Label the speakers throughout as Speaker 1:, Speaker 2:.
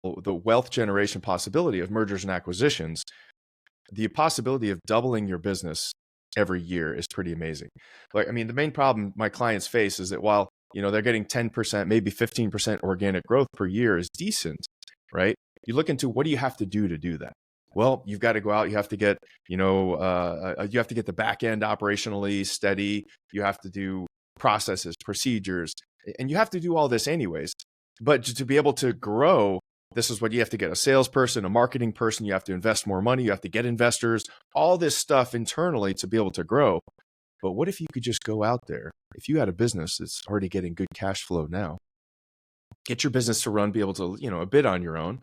Speaker 1: the wealth generation possibility of mergers and acquisitions, the possibility of doubling your business every year is pretty amazing. Like, I mean, the main problem my clients face is that while, they're getting 10%, maybe 15% organic growth per year is decent, right? You look into what do you have to do that? Well, you've got to go out. You have to get, you have to get the back end operationally steady. You have to do processes, procedures, and you have to do all this anyways. But to be able to grow, this is what you have to get: a salesperson, a marketing person. You have to invest more money. You have to get investors, all this stuff internally to be able to grow. But what if you could just go out there? If you had a business that's already getting good cash flow now, get your business to run, be able to, a bit on your own.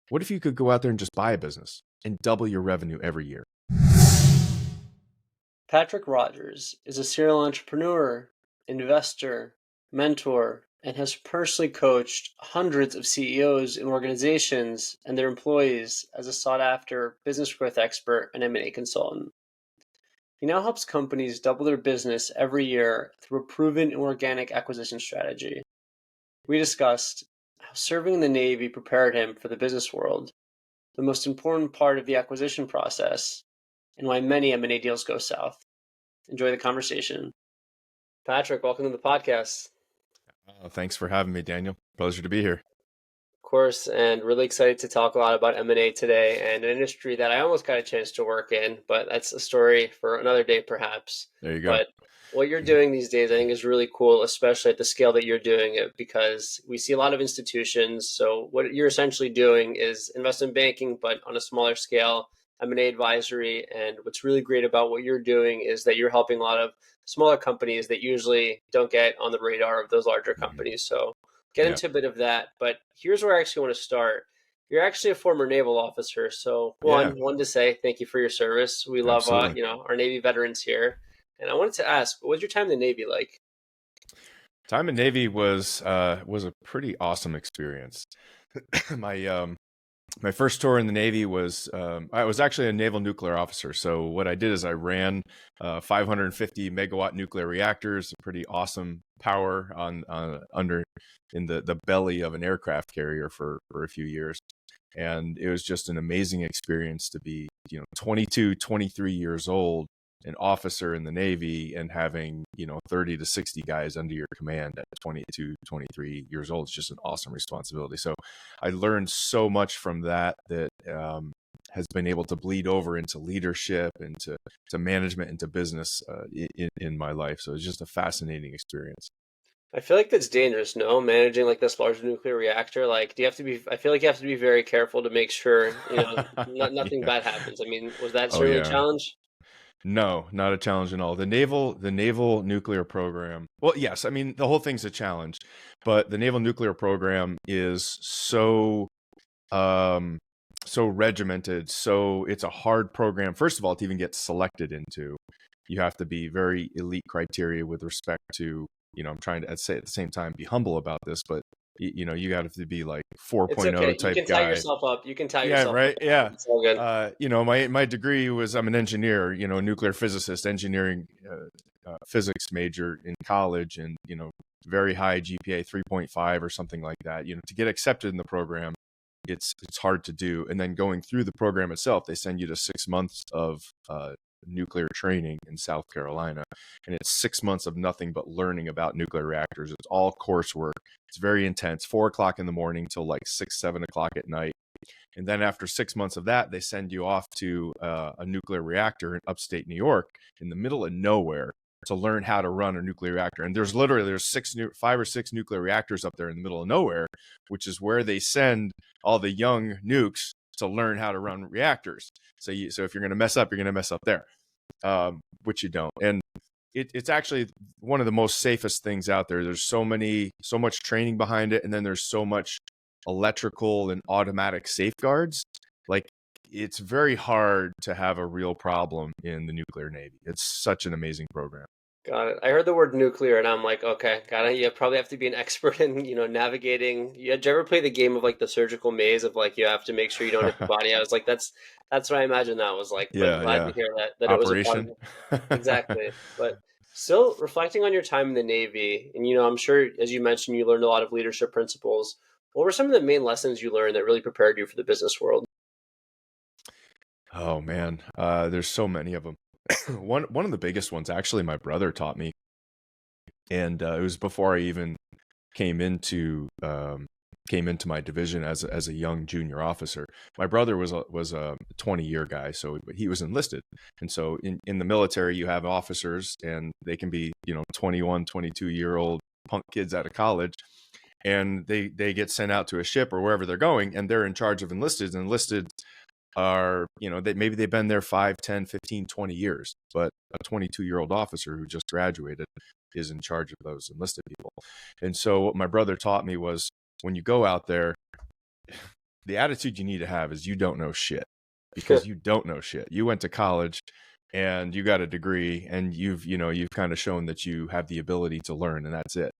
Speaker 1: What if you could go out there and just buy a business and double your revenue every year?
Speaker 2: Patrick Rogers is a serial entrepreneur, investor, mentor, and has personally coached hundreds of CEOs in organizations and their employees as a sought-after business growth expert and M&A consultant. He now helps companies double their business every year through a proven inorganic acquisition strategy. We discussed how serving in the Navy prepared him for the business world, the most important part of the acquisition process, and why many M&A deals go south. Enjoy the conversation. Patrick, welcome to the podcast.
Speaker 1: Thanks for having me, Daniel. Pleasure to be here.
Speaker 2: Of course, and really excited to talk a lot about M&A today, and an industry that I almost got a chance to work in, but that's a story for another day perhaps.
Speaker 1: There you go.
Speaker 2: But what you're doing these days I think is really cool, especially at the scale that you're doing it, because we see a lot of institutions. So what you're essentially doing is investment banking, but on a smaller scale, M&A advisory. And what's really great about what you're doing is that you're helping a lot of smaller companies that usually don't get on the radar of those larger companies. So get into a bit of that. But here's where I actually want to start. You're actually a former naval officer. So one to say thank you for your service. We love our Navy veterans here. And I wanted to ask, what was your time in the Navy like?
Speaker 1: Time in Navy was a pretty awesome experience. My first tour in the Navy was, I was actually a naval nuclear officer. So what I did is I ran 550 megawatt nuclear reactors, a pretty awesome power in the belly of an aircraft carrier for a few years. And it was just an amazing experience to be, 22, 23 years old, an officer in the Navy, and having, 30 to 60 guys under your command at 22, 23 years old. It's just an awesome responsibility. So I learned so much from that has been able to bleed over into leadership, into management, into business in my life. So it's just a fascinating experience.
Speaker 2: I feel like that's dangerous, no? Managing like this large nuclear reactor, like, I feel like you have to be very careful to make sure, nothing bad happens. I mean, was that certainly a challenge?
Speaker 1: No, not a challenge at all. The naval nuclear program. Well, yes, I mean, the whole thing's a challenge, but the naval nuclear program is so regimented. So it's a hard program. First of all, to even get selected into, you have to be very elite criteria with respect to, I'm trying to say at the same time, be humble about this, but you got to be like 4.0
Speaker 2: okay.
Speaker 1: type
Speaker 2: You can
Speaker 1: guy.
Speaker 2: tie yourself up. You can tie yourself
Speaker 1: right.
Speaker 2: up.
Speaker 1: Yeah.
Speaker 2: It's all good.
Speaker 1: My degree was, I'm an engineer, a nuclear physicist, engineering, physics major in college, and, very high GPA, 3.5 or something like that. To get accepted in the program, it's hard to do. And then going through the program itself, they send you to 6 months of nuclear training in South Carolina. And it's 6 months of nothing but learning about nuclear reactors. It's all coursework. It's very intense, 4 o'clock in the morning till like 6, 7 o'clock at night. And then after 6 months of that, they send you off to a nuclear reactor in upstate New York in the middle of nowhere to learn how to run a nuclear reactor. And there's 5 or 6 nuclear reactors up there in the middle of nowhere, which is where they send all the young nukes to learn how to run reactors. So if you're going to mess up, you're going to mess up there, which you don't. And it's actually one of the most safest things out there. There's so much training behind it. And then there's so much electrical and automatic safeguards. Like, it's very hard to have a real problem in the nuclear Navy. It's such an amazing program.
Speaker 2: Got it. I heard the word nuclear and I'm like, okay, got it. You probably have to be an expert in, navigating. Did you ever play the game of like the surgical maze of like, you have to make sure you don't hit the body? I was like, that's what I imagine that was like. But glad to hear that
Speaker 1: Operation.
Speaker 2: it was exactly. But still reflecting on your time in the Navy, and, I'm sure, as you mentioned, you learned a lot of leadership principles. What were some of the main lessons you learned that really prepared you for the business world?
Speaker 1: Oh man, there's so many of them. One of the biggest ones actually my brother taught me, and it was before I even came into um, came into my division as a young junior officer. My brother was a 20-year guy, so he was enlisted, and so in the military you have officers, and they can be 21, 22-year old punk kids out of college, and they get sent out to a ship or wherever they're going, and they're in charge of enlisted. And enlisted are, maybe they've been there 5, 10, 15, 20 years, but a 22-year-old officer who just graduated is in charge of those enlisted people. And so what my brother taught me was, when you go out there, the attitude you need to have is you don't know shit, because you don't know shit. You went to college and you got a degree, and you've kind of shown that you have the ability to learn, and that's it.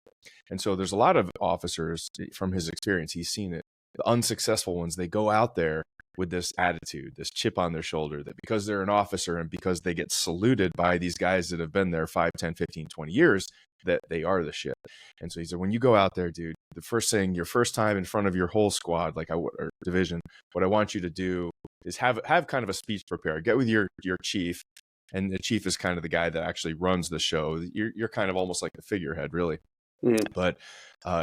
Speaker 1: And so there's a lot of officers, from his experience, he's seen it. The unsuccessful ones, they go out there with this attitude, this chip on their shoulder, that because they're an officer and because they get saluted by these guys that have been there 5, 10, 15, 20 years, that they are the shit. And so he said, when you go out there, dude, the first thing, your first time in front of your whole squad, or division, what I want you to do is have kind of a speech prepared. Get with your chief, and the chief is kind of the guy that actually runs the show. You're kind of almost like the figurehead, really.
Speaker 2: Mm.
Speaker 1: But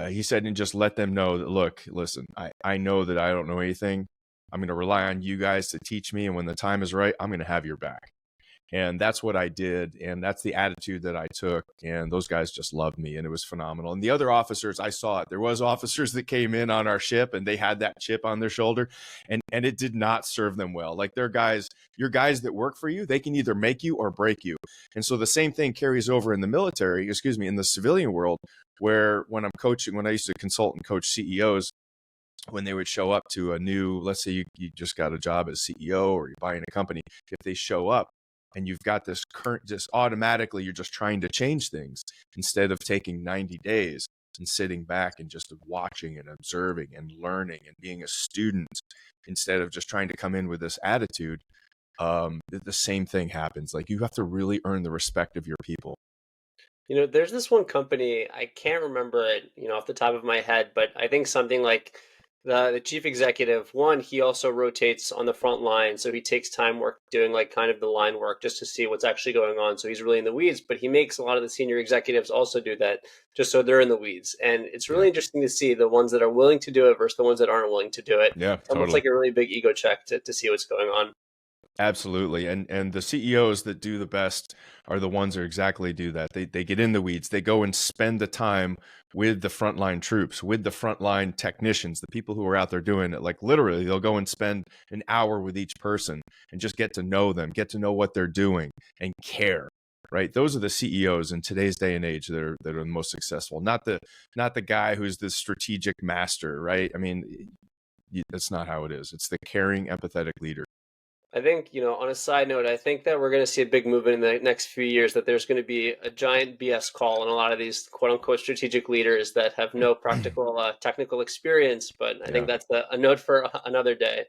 Speaker 1: he said, and just let them know that, look, listen, I know that I don't know anything. I'm going to rely on you guys to teach me. And when the time is right, I'm going to have your back. And that's what I did. And that's the attitude that I took. And those guys just loved me. And it was phenomenal. And the other officers, I saw it. There was officers that came in on our ship and they had that chip on their shoulder. And it did not serve them well. Like, they're guys, your guys that work for you, they can either make you or break you. And so the same thing carries over in the military, in the civilian world, where when I used to consult and coach CEOs, when they would show up to a new, let's say you just got a job as CEO or you're buying a company, if they show up and you've got this current, just automatically, you're just trying to change things instead of taking 90 days and sitting back and just watching and observing and learning and being a student, instead of just trying to come in with this attitude. The same thing happens. Like, you have to really earn the respect of your people.
Speaker 2: There's this one company, I can't remember it, off the top of my head, but I think something like the chief executive, one, he also rotates on the front line. So he takes time work doing like kind of the line work just to see what's actually going on. So he's really in the weeds, but he makes a lot of the senior executives also do that just so they're in the weeds. And it's
Speaker 1: Yeah.
Speaker 2: really interesting to see the ones that are willing to do it versus the ones that aren't willing to do it.
Speaker 1: Yeah,
Speaker 2: It's almost
Speaker 1: totally.
Speaker 2: like a really big ego check to see what's going on.
Speaker 1: Absolutely. And the CEOs that do the best are the ones that exactly do that. They get in the weeds. They go and spend the time with the frontline troops, with the frontline technicians, the people who are out there doing it. Like, literally, they'll go and spend an hour with each person and just get to know them, get to know what they're doing, and care. Right? Those are the CEOs in today's day and age that are the most successful. Not the guy who's the strategic master, right? I mean, that's not how it is. It's the caring, empathetic leader.
Speaker 2: I think, on a side note, I think that we're going to see a big movement in the next few years, that there's going to be a giant BS call on a lot of these quote unquote strategic leaders that have no practical technical experience. But I think
Speaker 1: Yeah.
Speaker 2: that's a note for another day.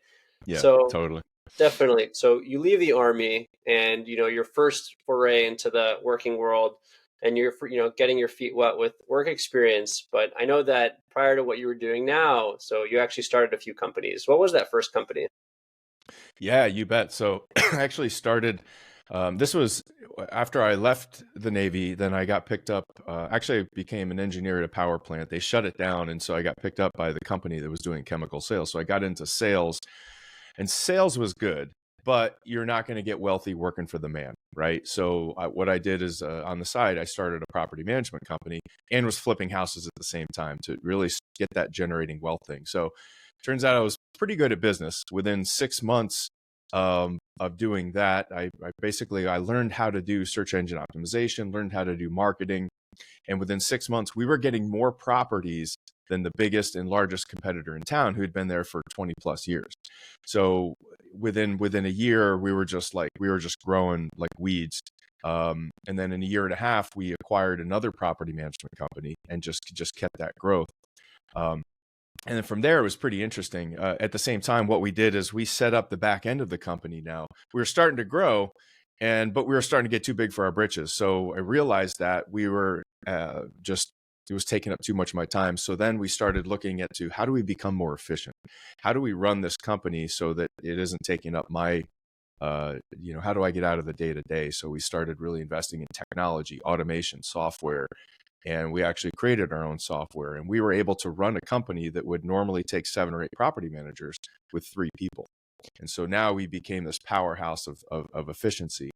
Speaker 1: Yeah,
Speaker 2: So
Speaker 1: totally.
Speaker 2: definitely. So you leave the army and, your first foray into the working world, and you're, getting your feet wet with work experience. But I know that prior to what you were doing now, so you actually started a few companies. What was that first company?
Speaker 1: Yeah, you bet. So I actually started, this was after I left the Navy. Then I got picked up. Actually, I became an engineer at a power plant. They shut it down. And so I got picked up by the company that was doing chemical sales. So I got into sales, and sales was good, but you're not going to get wealthy working for the man, right? So what I did is, on the side, I started a property management company and was flipping houses at the same time to really get that generating wealth thing. So turns out I was pretty good at business. Within 6 months of doing that, I basically, I learned how to do search engine optimization, learned how to do marketing, and within 6 months, we were getting more properties than the biggest and largest competitor in town, who had been there for 20 plus years. So within a year, we were just growing like weeds. And then in a year and a half, we acquired another property management company and just kept that growth. And then from there, it was pretty interesting. At the same time, what we did is we set up the back end of the company. Now we were starting to grow, but we were starting to get too big for our britches. So I realized that we were just it was taking up too much of my time. So then we started looking at how do we become more efficient? How do we run this company so that it isn't taking up my, how do I get out of the day to day? So we started really investing in technology, automation, software, and we actually created our own software. And we were able to run a company that would normally take 7 or 8 property managers with 3 people. And so now we became this powerhouse of efficiency.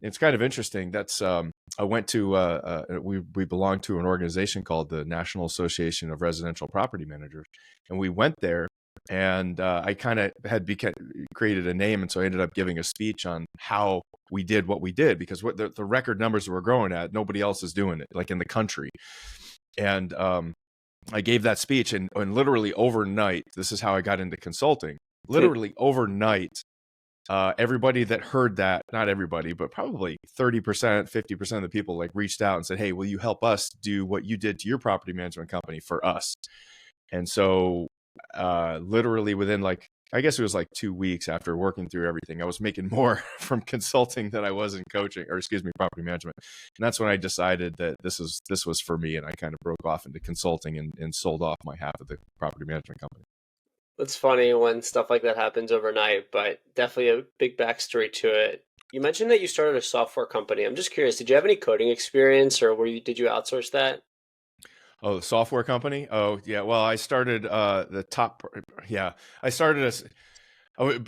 Speaker 1: It's kind of interesting. That's I went to we belong to an organization called the National Association of Residential Property Managers, and we went there, and I kind of had created a name, and so I ended up giving a speech on how we did what we did, because what the record numbers that we're growing at, nobody else is doing it, like in the country. And I gave that speech, and literally overnight, this is how I got into consulting. Literally overnight, everybody that heard that, not everybody, but probably 30%, 50% of the people like reached out and said, hey, will you help us do what you did to your property management company for us? And so literally within I guess it was 2 weeks after working through everything, I was making more from consulting than I was in coaching, or excuse me, property management. And that's when I decided that this was for me. And I kind of broke off into consulting and sold off my half of the property management company.
Speaker 2: It's funny when stuff like that happens overnight, but definitely a big backstory to it. You mentioned that you started a software company. I'm just curious, did you have any coding experience, or did you outsource that?
Speaker 1: Oh, the software company? Oh, yeah. Well, I started I started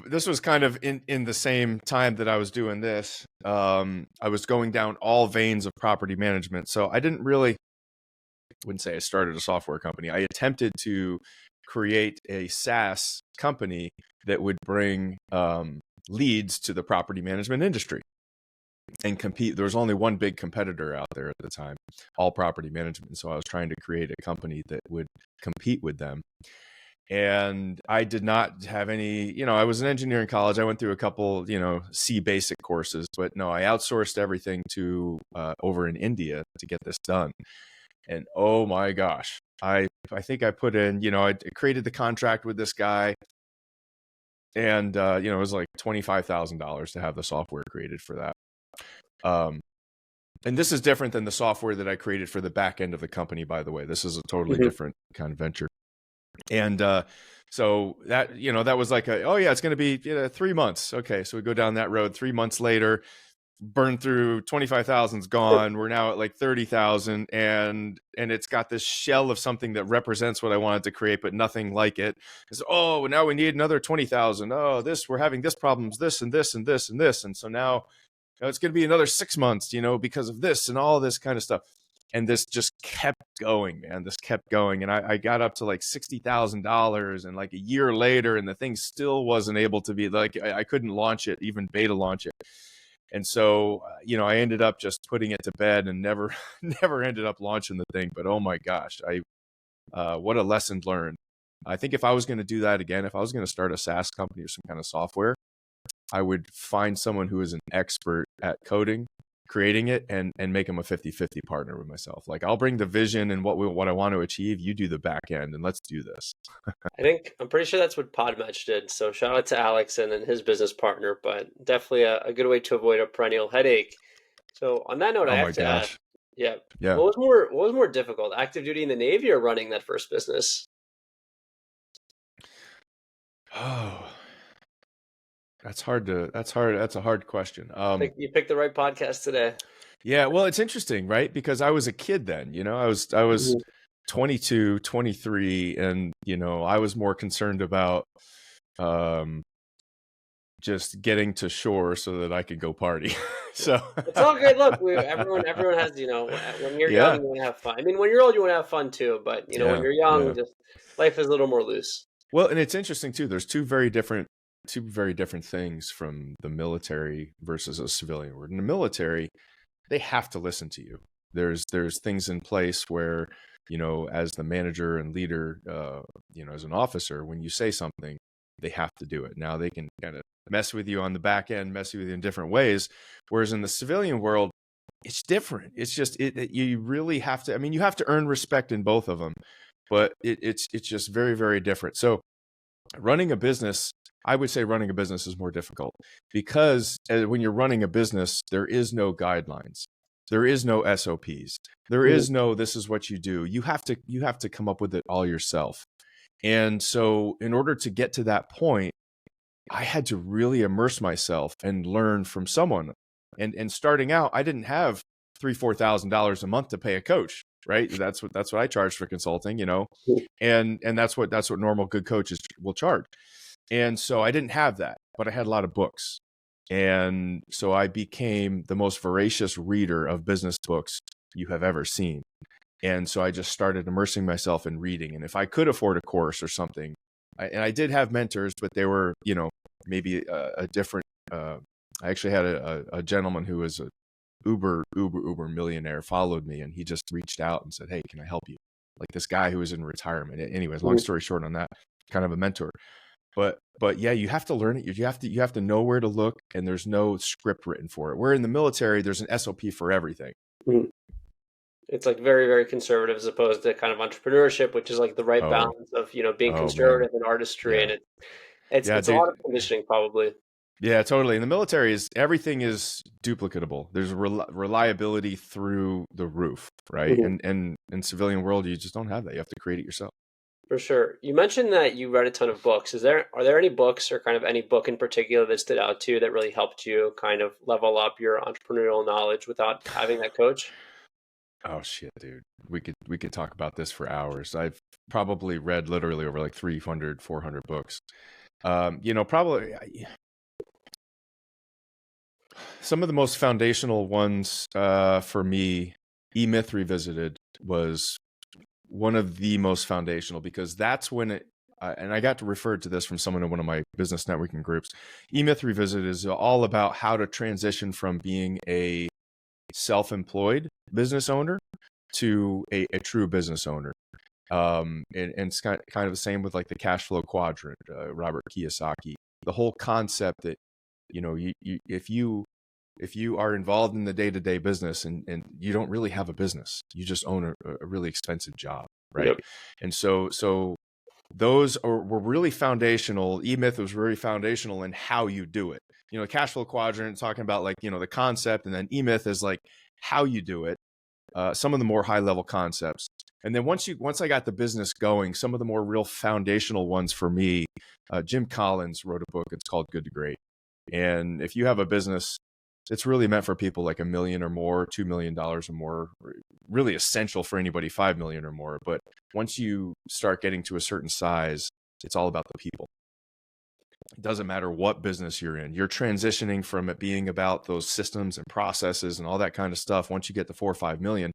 Speaker 1: this was kind of in the same time that I was doing this. I was going down all veins of property management. So I wouldn't say I started a software company. I attempted to create a SaaS company that would bring leads to the property management industry and compete. There was only one big competitor out there at the time, all property management. So I was trying to create a company that would compete with them. And I did not have any, I was an engineer in college. I went through a couple, C basic courses, but no, I outsourced everything to over in India to get this done. And oh my gosh, I think I put in, I created the contract with this guy, and it was like $25,000 to have the software created for that. And this is different than the software that I created for the back end of the company, by the way. This is a totally different kind of venture. And so that, that was like it's going to be 3 months. Okay, so we go down that road. 3 months later, burn through 25,000's gone. We're now at like 30,000, and it's got this shell of something that represents what I wanted to create, but nothing like it. It's, now we need another 20,000. Oh, we're having this problems, this and this and this and this, and so now it's going to be another 6 months, because of this and all this kind of stuff. And this just kept going, man. This kept going, and I got up to like $60,000, and like a year later, and the thing still wasn't able to be I couldn't launch it, even beta launch it. And so, I ended up just putting it to bed and never ended up launching the thing. But oh my gosh, what a lesson learned. I think if I was going to do that again, if I was going to start a SaaS company or some kind of software, I would find someone who is an expert at coding, creating it, and make them a 50-50 partner with myself. Like, I'll bring the vision and what I want to achieve. You do the back end, and let's do this.
Speaker 2: I'm pretty sure that's what Podmatch did. So shout out to Alex and his business partner, but definitely a good way to avoid a perennial headache. So on that note, I have to ask, yeah. What was more difficult, active duty in the Navy or running that first business?
Speaker 1: Oh, that's a hard question.
Speaker 2: You picked the right podcast today.
Speaker 1: Yeah, well, it's interesting, right? Because I was a kid then, I was 22, 23, and I was more concerned about just getting to shore so that I could go party. So
Speaker 2: it's all good. Look, everyone has, when you're young, you want to have fun. I mean, when you're old, you want to have fun too, but when you're young, just life is a little more loose.
Speaker 1: Well, and it's interesting too. There's two very different things from the military versus a civilian world. In the military, they have to listen to you. There's things in place where, as the manager and leader, as an officer, when you say something, they have to do it. Now they can kind of mess with you on the back end, mess with you in different ways. Whereas in the civilian world, it's different. It's just, you really have to, you have to earn respect in both of them, but it's just very, very different. So running a business, I would say running a business is more difficult because when you're running a business, there is no guidelines. There is no SOPs. There
Speaker 2: Mhm.
Speaker 1: is no this is what you do. You have to come up with it all yourself. And so in order to get to that point, I had to really immerse myself and learn from someone. And starting out, I didn't have $3,000-4,000 a month to pay a coach, right? That's what I charge for consulting, and that's what normal good coaches will charge. And so I didn't have that, but I had a lot of books. And so I became the most voracious reader of business books you have ever seen. And so I just started immersing myself in reading. And if I could afford a course or something, and I did have mentors, but they were, maybe a different. I actually had a gentleman who was a uber millionaire followed me, and he just reached out and said, "Hey, can I help you?" Like this guy who was in retirement. Anyways, long story short on that, kind of a mentor. But yeah, you have to learn it. You have to know where to look, and there's no script written for it. Where in the military, there's an SOP for everything.
Speaker 2: Mhm. It's like very, very conservative as opposed to kind of entrepreneurship, which is like the right
Speaker 1: Oh,
Speaker 2: balance of, being
Speaker 1: oh man,
Speaker 2: conservative and artistry. And
Speaker 1: yeah,
Speaker 2: it's
Speaker 1: yeah,
Speaker 2: it's a lot of
Speaker 1: dude.
Speaker 2: conditioning probably.
Speaker 1: Yeah, totally. In the military, is everything is duplicatable. There's reliability through the roof, right?
Speaker 2: Mhm.
Speaker 1: And in civilian world, you just don't have that. You have to create it yourself.
Speaker 2: For sure. You mentioned that you read a ton of books. Are there any books or kind of any book in particular that stood out to you that really helped you kind of level up your entrepreneurial knowledge without having that coach?
Speaker 1: Oh shit, dude. We could talk about this for hours. I've probably read literally over like 300, 400 books. Probably some of the most foundational ones for me, E-Myth Revisited was one of the most foundational because that's when it, and I got to refer to this from someone in one of my business networking groups. E-Myth Revisited is all about how to transition from being a self-employed business owner to a true business owner. And it's kind of the same with like the cash flow quadrant, Robert Kiyosaki. The whole concept that if you are involved in the day-to-day business and you don't really have a business, you just own a really expensive job, right?
Speaker 2: Yep.
Speaker 1: And so were really foundational. E-Myth was really foundational in how you do it. Cash flow quadrant talking about like the concept, and then E-Myth is like how you do it. Some of the more high level concepts, and then once I got the business going, some of the more real foundational ones for me. Jim Collins wrote a book. It's called Good to Great. And if you have a business, it's really meant for people like $1 million or more, $2 million or more, really essential for anybody 5 million or more. But once you start getting to a certain size, it's all about the people. It doesn't matter what business you're in. You're transitioning from it being about those systems and processes and all that kind of stuff. Once you get to 4 or 5 million,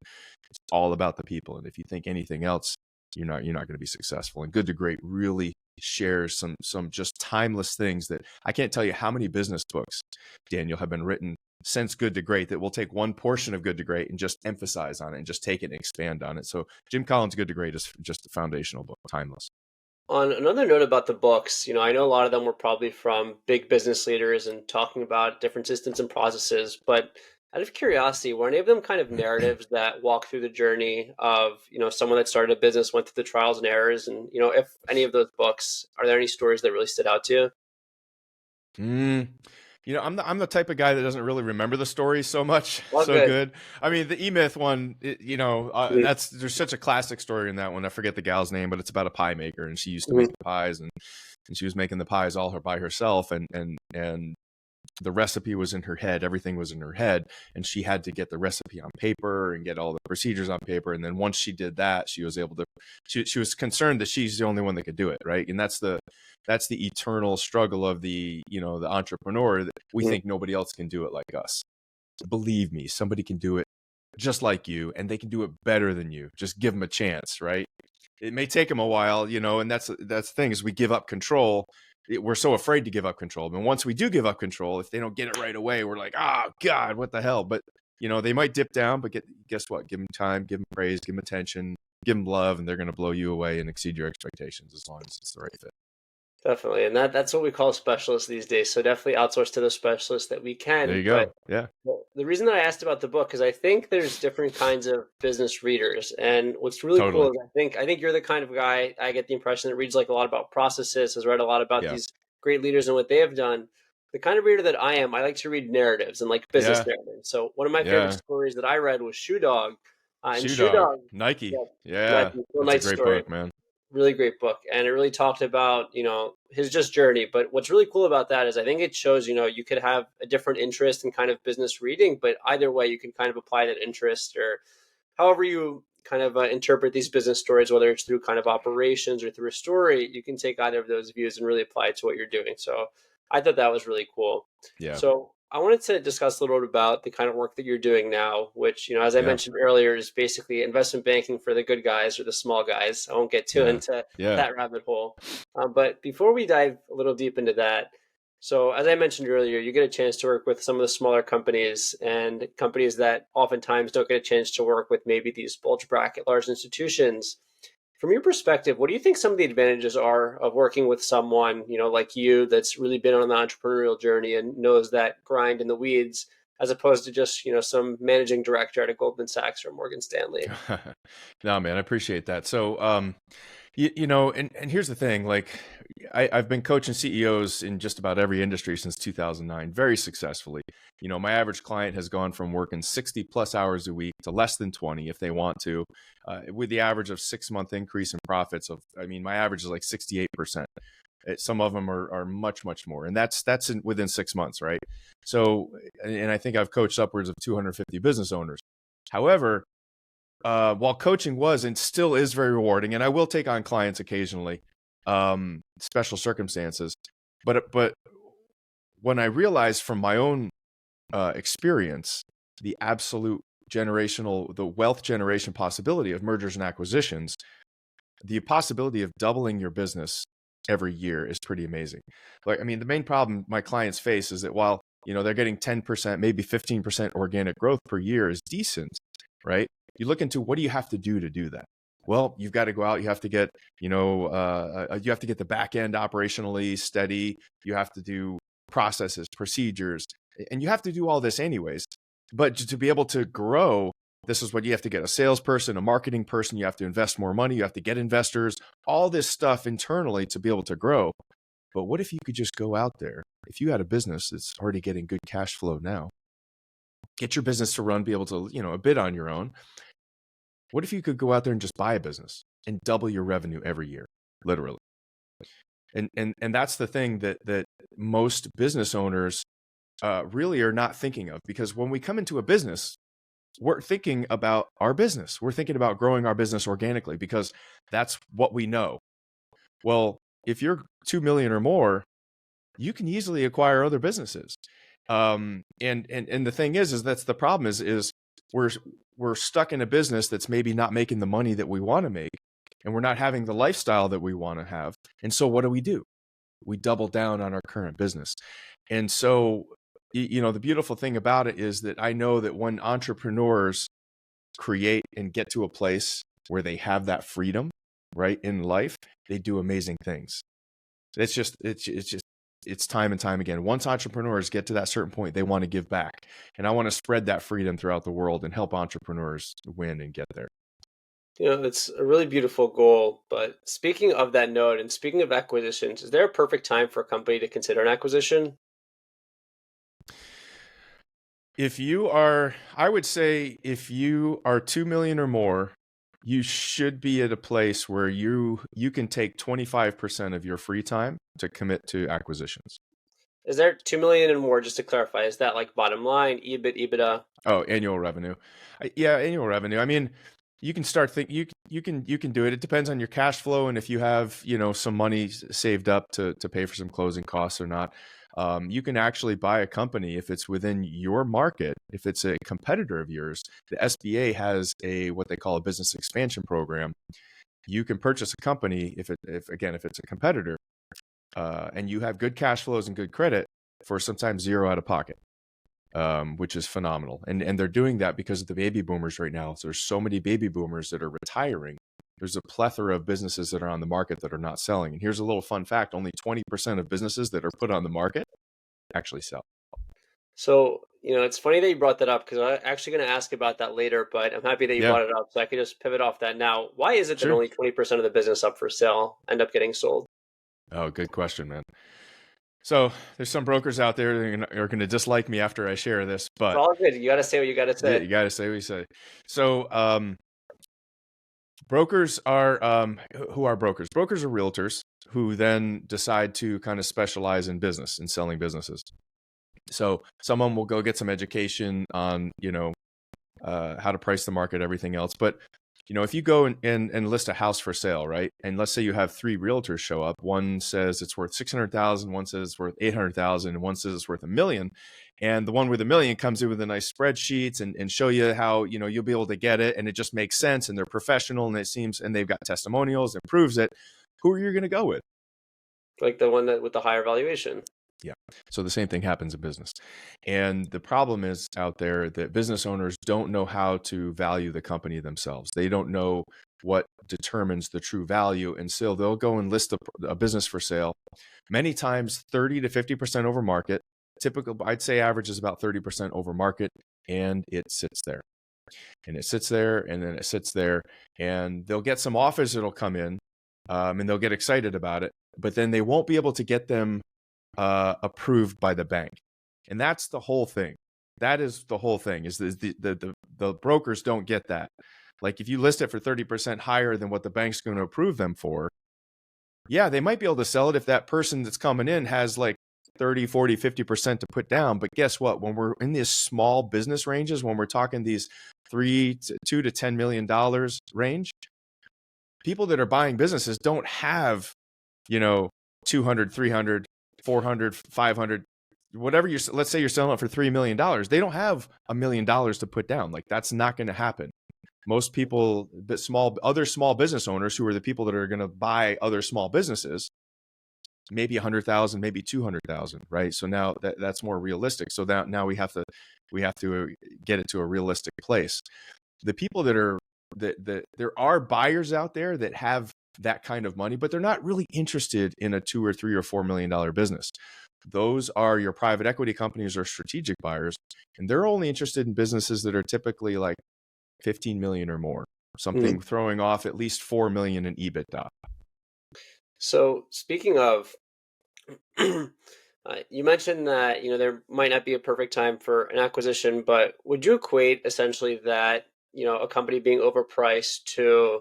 Speaker 1: it's all about the people. And if you think anything else, you're not going to be successful. And Good to Great really shares some just timeless things that I can't tell you how many business books, Daniel, have been written since Good to Great that will take one portion of Good to Great and just emphasize on it and just take it and expand on it. So Jim Collins' Good to Great is just a foundational book, timeless.
Speaker 2: On another note about the books, I know a lot of them were probably from big business leaders and talking about different systems and processes, but out of curiosity, were any of them kind of narratives that walk through the journey of, someone that started a business, went through the trials and errors, and, if any of those books, are there any stories that really stood out to you?
Speaker 1: Mm. I'm the type of guy that doesn't really remember the story so much,
Speaker 2: All
Speaker 1: so
Speaker 2: good.
Speaker 1: good. I mean, the E-Myth one,
Speaker 2: Mhm.
Speaker 1: there's such a classic story in that one. I forget the gal's name, but it's about a pie maker, and she used to
Speaker 2: Mhm.
Speaker 1: make the pies, and she was making the pies all her by herself, and the recipe was in her head. Everything was in her head, and she had to get the recipe on paper and get all the procedures on paper. And then once she did that, she was able to. She was concerned that she's the only one that could do it, right? And that's the eternal struggle of the entrepreneur, that we
Speaker 2: Mhm.
Speaker 1: think nobody else can do it like us. Believe me, somebody can do it just like you, and they can do it better than you. Just give them a chance, right? It may take them a while, and that's the thing is we give up control. We're so afraid to give up control. And once we do give up control, if they don't get it right away, we're like, oh God, what the hell? But they might dip down, but guess what? Give them time, give them praise, give them attention, give them love, and they're going to blow you away and exceed your expectations as long as it's the right fit.
Speaker 2: Definitely. And that's what we call specialists these days. So definitely outsource to the specialists that we
Speaker 1: There
Speaker 2: can.
Speaker 1: you
Speaker 2: But
Speaker 1: go. Yeah,
Speaker 2: well, the reason that I asked about the book is I think there's different kinds of business readers, and what's really cool
Speaker 1: totally.
Speaker 2: is I think you're the kind of guy I get the impression that reads like a lot about processes, has read a lot about
Speaker 1: Yeah.
Speaker 2: these great leaders and what they have done. the kind of reader that I am, I like to read narratives and like business
Speaker 1: Yeah.
Speaker 2: narratives. So one of my favorite
Speaker 1: Yeah.
Speaker 2: stories that I read was Shoe Dog. And
Speaker 1: Shoe
Speaker 2: Shoe
Speaker 1: Dog.
Speaker 2: Dog,
Speaker 1: Nike.
Speaker 2: yeah,
Speaker 1: Yeah.
Speaker 2: Nike, Phil
Speaker 1: That's a
Speaker 2: Knight's
Speaker 1: great
Speaker 2: story,
Speaker 1: book, man.
Speaker 2: really great book. And it really talked about, his just journey. But what's really cool about that is I think it shows, you could have a different interest in kind of business reading, but either way, you can kind of apply that interest or however you kind of interpret these business stories, whether it's through kind of operations or through a story, you can take either of those views and really apply it to what you're doing. So I thought that was really cool.
Speaker 1: Yeah.
Speaker 2: So I wanted to discuss a little bit about the kind of work that you're doing now, which, as I
Speaker 1: Yeah.
Speaker 2: mentioned earlier, is basically investment banking for the good guys or the small guys. I won't get too
Speaker 1: Yeah.
Speaker 2: into
Speaker 1: Yeah.
Speaker 2: that rabbit hole. But before we dive a little deep into that, so, as I mentioned earlier, you get a chance to work with some of the smaller companies and companies that oftentimes don't get a chance to work with maybe these bulge bracket large institutions. From your perspective, what do you think some of the advantages are of working with someone, like you that's really been on the entrepreneurial journey and knows that grind in the weeds, as opposed to just, some managing director at a Goldman Sachs or Morgan Stanley?
Speaker 1: No, man, I appreciate that. So, and here's the thing, like I've been coaching CEOs in just about every industry since 2009, very successfully. My average client has gone from working 60 plus hours a week to less than 20 if they want to, with the average of 6 month increase in profits of, I mean, my average is like 68%. Some of them are much, much more. And that's within 6 months, right? So, and I think I've coached upwards of 250 business owners. However, while coaching was and still is very rewarding, and I will take on clients occasionally, special circumstances. But when I realized from my own experience the absolute the wealth generation possibility of mergers and acquisitions, the possibility of doubling your business every year is pretty amazing. Like, I mean, the main problem my clients face is that while they're getting 10%, maybe 15% organic growth per year is decent, right? You look into what do you have to do that? Well, you've got to go out. You have to get, you have to get the back end operationally steady. You have to do processes, procedures, and you have to do all this anyways. But to be able to grow, this is what you have to get: a salesperson, a marketing person. You have to invest more money. You have to get investors, all this stuff internally to be able to grow. But what if you could just go out there? If you had a business that's already getting good cash flow now, get your business to run, be able to, a bit on your own. What if you could go out there and just buy a business and double your revenue every year, literally? And that's the thing that most business owners really are not thinking of, because when we come into a business, we're thinking about our business. We're thinking about growing our business organically because that's what we know. Well, if you're 2 million or more, you can easily acquire other businesses. And the thing is that's the problem is we're stuck in a business that's maybe not making the money that we want to make, and we're not having the lifestyle that we want to have. And so what do? We double down on our current business. And so, the beautiful thing about it is that I know that when entrepreneurs create and get to a place where they have that freedom, right, in life, they do amazing things. It's time and time again. Once entrepreneurs get to that certain point, they want to give back. And I want to spread that freedom throughout the world and help entrepreneurs win and get there.
Speaker 2: It's a really beautiful goal. But speaking of that note and speaking of acquisitions, is there a perfect time for a company to consider an acquisition?
Speaker 1: I would say if you are 2 million or more, you should be at a place where you can take 25% of your free time to commit to acquisitions.
Speaker 2: Is there 2 million and more, just to clarify? Is that like bottom line, EBIT, EBITDA?
Speaker 1: Oh, annual revenue. Yeah, annual revenue. I mean, you can start think you can do it. It depends on your cash flow and if you have, some money saved up to pay for some closing costs or not. You can actually buy a company if it's within your market. If it's a competitor of yours, the SBA has what they call a business expansion program. You can purchase a company if it's a competitor, and you have good cash flows and good credit for sometimes zero out of pocket, which is phenomenal. And they're doing that because of the baby boomers right now. So there's so many baby boomers that are retiring. There's a plethora of businesses that are on the market that are not selling. And here's a little fun fact: only 20% of businesses that are put on the market actually sell.
Speaker 2: So, it's funny that you brought that up because I'm actually going to ask about that later, but I'm happy that you
Speaker 1: Yeah,
Speaker 2: brought it up so I could just pivot off that now. Why is it that
Speaker 1: sure.
Speaker 2: only 20% of the business up for sale end up getting sold?
Speaker 1: Oh, good question, man. So there's some brokers out there that are going to dislike me after I share this,
Speaker 2: It's
Speaker 1: but
Speaker 2: all good. You got to say what you got to say.
Speaker 1: you got to say what you say. So brokers are who are brokers? Brokers are realtors who then decide to kind of specialize in business and selling businesses. So someone will go get some education on, how to price the market, everything else. But, if you go and list a house for sale, right? And let's say you have three realtors show up. One says it's worth 600,000, one says it's worth 800,000, and one says it's worth $1 million. And the one with $1 million comes in with a nice spreadsheets and show you how, you'll be able to get it. And it just makes sense. And they're professional and and they've got testimonials that proves it. Who are you going to go with?
Speaker 2: Like the one that with the higher valuation.
Speaker 1: Yeah. So the same thing happens in business. And the problem is out there that business owners don't know how to value the company themselves. They don't know what determines the true value. And so they'll go and list a business for sale, many times 30 to 50% over market. Typical, I'd say average is about 30% over market. And it sits there. And it sits there, and then it sits there. And they'll get some offers that'll come in, and they'll get excited about it. But then they won't be able to get them approved by the bank. And that's the whole thing. That is the whole thing, is the brokers don't get that. Like if you list it for 30% higher than what the bank's going to approve them for, yeah, they might be able to sell it if that person that's coming in has like 30, 40, 50% to put down. But guess what? When we're in these small business ranges, when we're talking these $2 to $10 million range, people that are buying businesses don't have, 200, 300, 400, 500, whatever let's say you're selling it for $3 million. They don't have $1 million to put down. Like that's not going to happen. Most people, other small business owners who are the people that are going to buy other small businesses, maybe 100,000, maybe 200,000, right? So now that's more realistic. So now we have to get it to a realistic place. The people that there are buyers out there that have that kind of money, but they're not really interested in a $2 or $3 or $4 million business. Those are your private equity companies or strategic buyers, and they're only interested in businesses that are typically like 15 million or more, something throwing off at least 4 million in EBITDA.
Speaker 2: So speaking of, you mentioned that there might not be a perfect time for an acquisition, but would you equate essentially that a company being overpriced to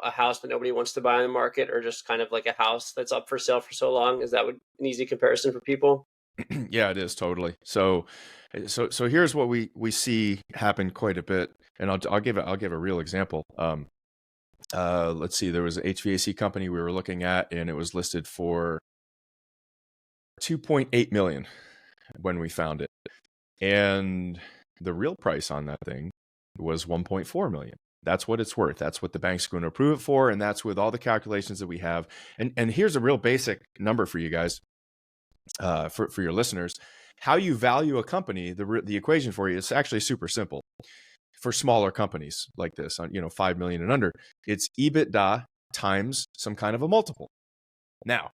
Speaker 2: a house that nobody wants to buy on the market, or just kind of like a house that's up for sale for so long? Is that an easy comparison for people?
Speaker 1: Yeah, it is totally. So here's what we see happen quite a bit, and I'll give a real example. Let's see, there was an HVAC company we were looking at, and it was listed for 2.8 million when we found it, and the real price on that thing was 1.4 million. That's what it's worth. That's what the bank's going to approve it for, and that's with all the calculations that we have. And here's a real basic number for you guys, for your listeners. How you value a company, the equation for you is actually super simple. For smaller companies like this, 5 million and under, it's EBITDA times some kind of a multiple. Now,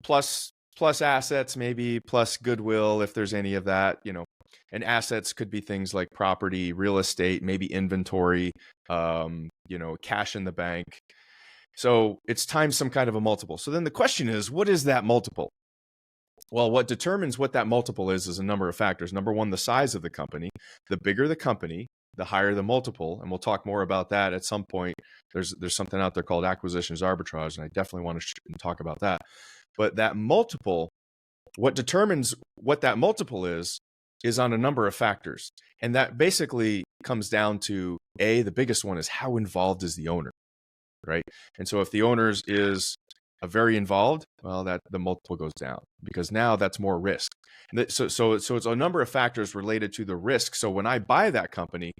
Speaker 1: plus assets, maybe plus goodwill, if there's any of that, and assets could be things like property, real estate, maybe inventory, cash in the bank. So it's times some kind of a multiple. So then the question is, what is that multiple? Well, what determines what that multiple is a number of factors. Number one, the size of the company. The bigger the company, the higher the multiple. And we'll talk more about that at some point. There's something out there called acquisitions arbitrage, and I definitely want to talk about that. But that multiple, what determines what that multiple is on a number of factors. And that basically comes down to, the biggest one is how involved is the owner, right? And so if the owner's is very involved, well, that the multiple goes down, because now that's more risk. So it's a number of factors related to the risk. So when I buy that company,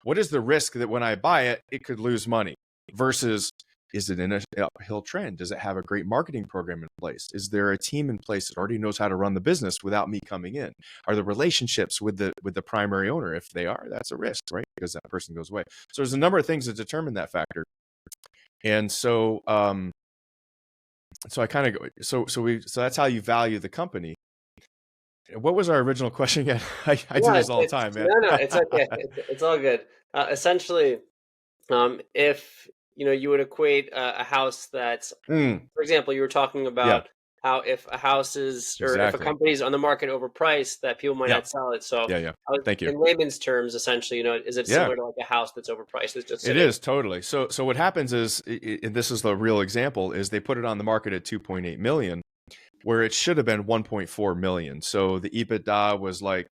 Speaker 1: what is the risk that when I buy it, it could lose money, versus, is it in an uphill trend? Does it have a great marketing program in place? Is there a team in place that already knows how to run the business without me coming in? Are the relationships with the primary owner? If they are, that's a risk, right? Because that person goes away. So there's a number of things that determine that factor. And so, so I kind of go, so that's how you value the company. What was our original question again? I do this all the time, man.
Speaker 2: No, it's okay. It's all good. Essentially, if you would equate a house that's, for example, you were talking about how if a house is, or if a
Speaker 1: Exactly.
Speaker 2: company is on the market overpriced, that people might
Speaker 1: Yeah.
Speaker 2: not sell it. So,
Speaker 1: Yeah. Yeah.
Speaker 2: I was,
Speaker 1: Thank you.
Speaker 2: in layman's terms, essentially, is it
Speaker 1: Yeah.
Speaker 2: similar to like a house that's overpriced that's just
Speaker 1: It
Speaker 2: sitting?
Speaker 1: is totally. So what happens is, and this is the real example, is they put it on the market at 2.8 million, where it should have been 1.4 million. So the EBITDA was like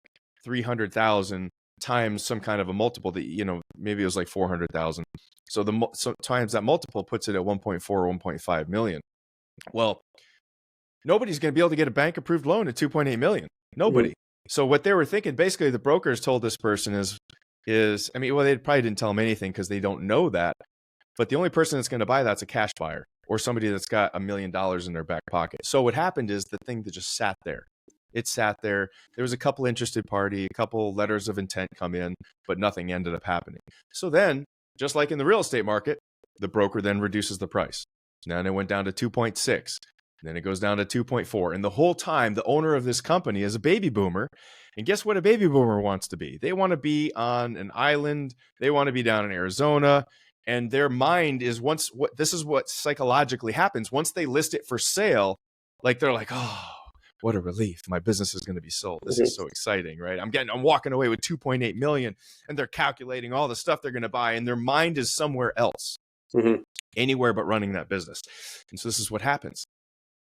Speaker 1: 300,000 times some kind of a multiple that, maybe it was like 400,000. So so times that multiple puts it at 1.4 or 1.5 million. Well, nobody's going to be able to get a bank approved loan at 2.8 million.
Speaker 2: Mhm.
Speaker 1: Nobody. So what they were thinking, basically the brokers told this person I mean, well, they probably didn't tell them anything because they don't know that. But the only person that's going to buy that's a cash buyer or somebody that's got $1 million in their back pocket. So what happened is the thing that just sat there. It sat there. There was a couple interested party, a couple letters of intent come in, but nothing ended up happening. So then, just like in the real estate market, the broker then reduces the price. Now it went down to 2.6. Then it goes down to 2.4. And the whole time, the owner of this company is a baby boomer. And guess what a baby boomer wants to be? They want to be on an island. They want to be down in Arizona. And their mind is this is what psychologically happens. Once they list it for sale, like they're like, oh, what a relief. My business is going to be sold. This is so exciting, right? I'm walking away with 2.8 million, and they're calculating all the stuff they're going to buy, and their mind is somewhere else, anywhere but running that business. And so this is what happens.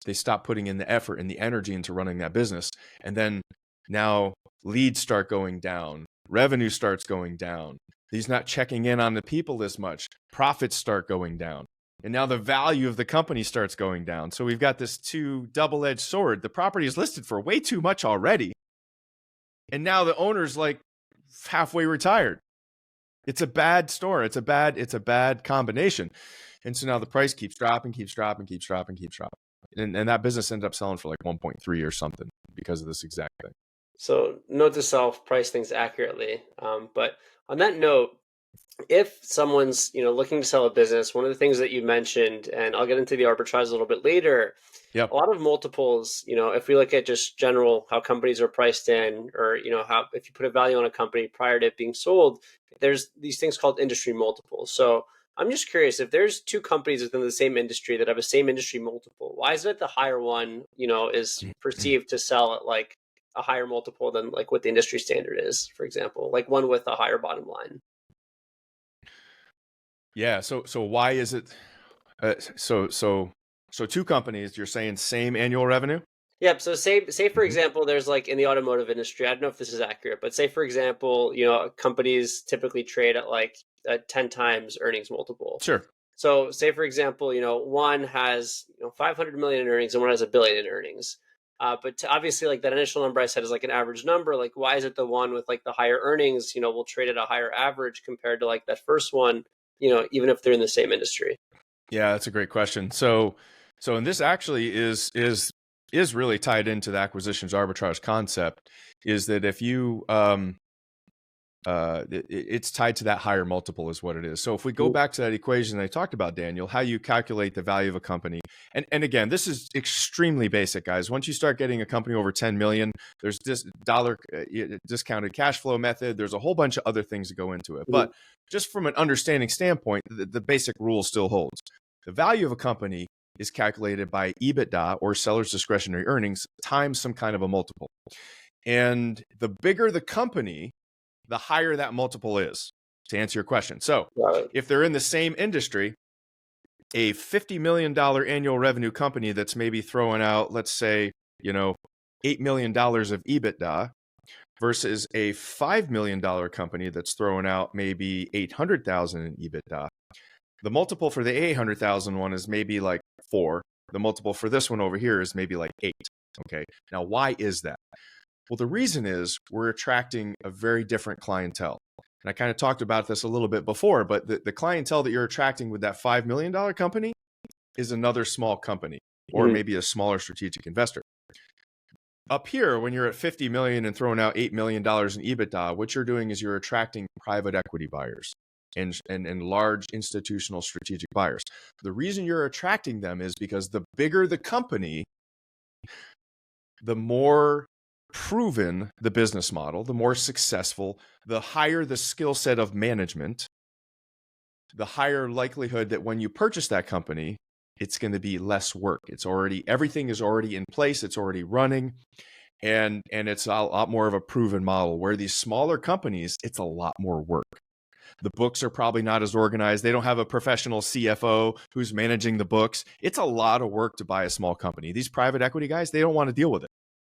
Speaker 1: They stop putting in the effort and the energy into running that business. And then now leads start going down. Revenue starts going down. He's not checking in on the people as much. Profits start going down. And now the value of the company starts going down. So we've got this double-edged sword. The property is listed for way too much already. And now the owner's like halfway retired. It's a bad store. It's a bad combination. And so now the price keeps dropping. And that business ended up selling for like 1.3 or something because of this exact thing.
Speaker 2: So note to self: price things accurately. But on that note, if someone's looking to sell a business, one of the things that you mentioned, and I'll get into the arbitrage a little bit later,
Speaker 1: Yep.
Speaker 2: a lot of multiples, if we look at just general how companies are priced in, or how if you put a value on a company prior to it being sold, there's these things called industry multiples. So I'm just curious, if there's two companies within the same industry that have a same industry multiple, why is it the higher one, is perceived to sell at like a higher multiple than like what the industry standard is, for example, like one with a higher bottom line?
Speaker 1: Yeah. So why is it? So two companies. You're saying same annual revenue?
Speaker 2: Yep. So say for example, there's like in the automotive industry, I don't know if this is accurate, but say for example, companies typically trade at like a 10 times earnings multiple.
Speaker 1: Sure.
Speaker 2: So say for example, one has 500 million in earnings and one has a billion in earnings. But obviously, like that initial number I said is like an average number. Like, why is it the one with like the higher earnings, will trade at a higher average compared to like that first one, even if they're in the same industry?
Speaker 1: Yeah, that's a great question. And this actually is really tied into the acquisitions arbitrage concept. Is that if you it's tied to that higher multiple is what it is. So if we go back to that equation I talked about, Daniel, how you calculate the value of a company, and again, this is extremely basic, guys. Once you start getting a company over 10 million, there's this discounted cash flow method. There's a whole bunch of other things that go into it. But just from an understanding standpoint, the basic rule still holds. The value of a company is calculated by EBITDA, or seller's discretionary earnings, times some kind of a multiple. And the bigger the company, the higher that multiple is, to answer your question. So if they're in the same industry, a $50 million annual revenue company that's maybe throwing out, let's say, $8 million of EBITDA versus a $5 million company that's throwing out maybe 800,000 in EBITDA. The multiple for the 800,000 one is maybe like 4. The multiple for this one over here is maybe like 8. Okay. Now, why is that? Well, the reason is we're attracting a very different clientele. And I kind of talked about this a little bit before, but the clientele that you're attracting with that $5 million company is another small company, or maybe a smaller strategic investor. Up here, when you're at 50 million and throwing out $8 million in EBITDA, what you're doing is you're attracting private equity buyers and large institutional strategic buyers. The reason you're attracting them is because the bigger the company, the more proven the business model, the more successful, the higher the skill set of management, the higher likelihood that when you purchase that company, it's going to be less work. Everything is already in place. It's already running. And it's a lot more of a proven model. Where these smaller companies, it's a lot more work. The books are probably not as organized. They don't have a professional CFO who's managing the books. It's a lot of work to buy a small company. These private equity guys, they don't want to deal with it.